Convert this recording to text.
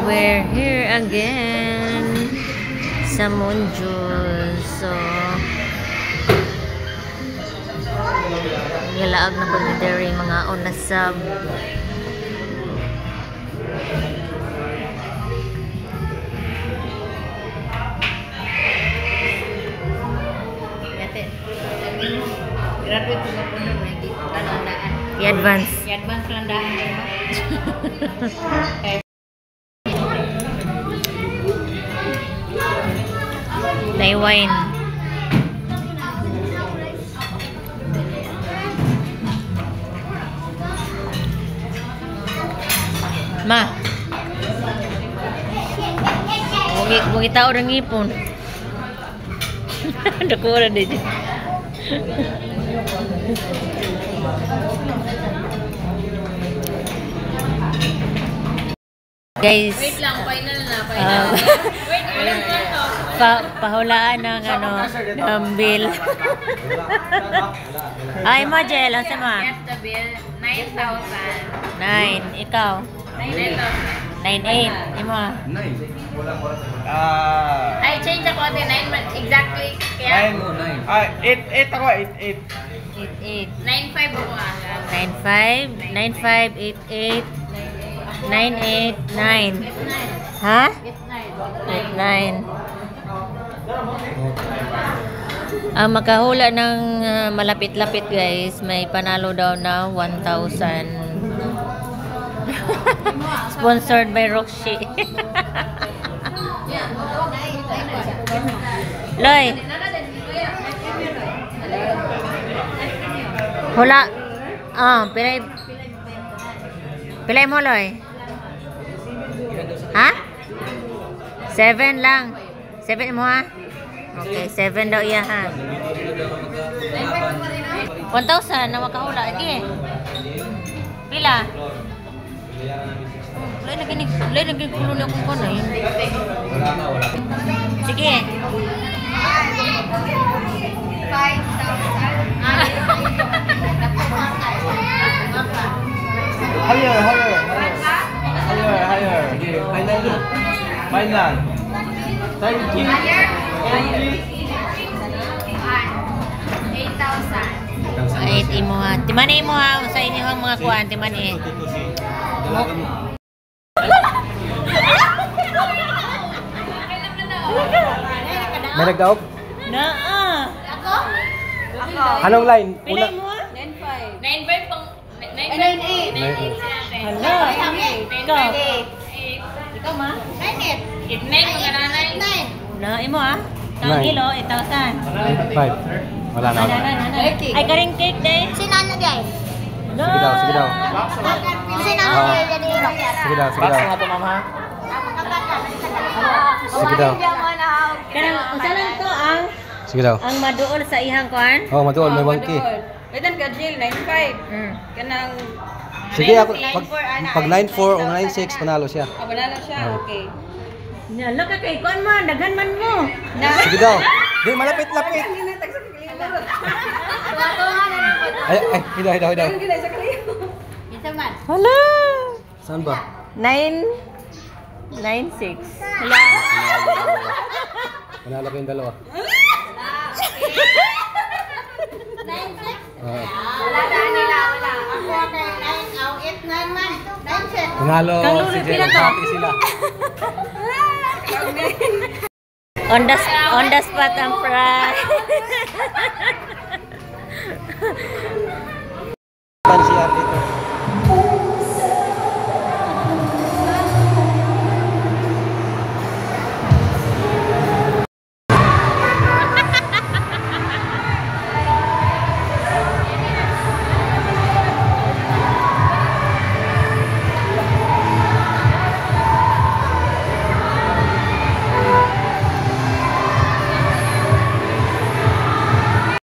We're here again sa Monjus. So, galaag na po ni Derry mga onasab. Graduate ko po nun, landaan. I-advance. I-advance landaan. Taiwan. Ma. Huwag tao ng ipon. Dakura din. Guys, Wait lang, final na. Wait, walang pahulaan ng bill. Ay, mo, Jel, ang sama? Yes, the bill, 9,000. 9. Ikaw? 9,000. 9,800. Imo? 9. I change ako din 9 exactly. Kaya 9. 8 ako, 8. 8,800. 9,500 ako agad. 9,500. 9,500. 8,800. 9,800. 9,900. Ha? 8,900. Ang makahula ng malapit-lapit guys, may panalo daw na 1,000. Sponsored by Roxy. Loy. Hula. Pilay mo, Loy. Ha? 7 lang. 7 mo ha? Okay, 7 daw iya ha. 1,000 na makahula. Sige. Pila? Lay lagi kulo na kung kono. Sige. 5,000. Higher. Final. Thank you. 8,000. 8 imo ha. Timani imo ha sa inyong mga kuan, timani. May nag-out? Naa. Anong line? Pilay mo ha? 9,500 pang 9,800. 9,800. Hala. Ikaw. Ikaw ma? 9,800. 8,900 mga nanay. Na imo ha? Tang kilo 8,000. 5. Wala na. Ay karing cake day. Sinano guys? Sige daw. Sinano guys jadi Sige daw. Sige daw. Kanang usalan to Sige daw. ang maduol sa ihang kuan. Oh, matuol may 1K. Wedan ka Jill 95. Kanang Sige ako pag 9-4 o 9-6 panalo siya. abanalo siya. Okay. Nalo ka kay kuan mo, daghan man mo. Sige daw. Di malapit. Ay, hidaw. Hala. Saan ba? 996. Panalo ko yung dalawa. Panalo si Jello. Pati sila. On the spot ang prize.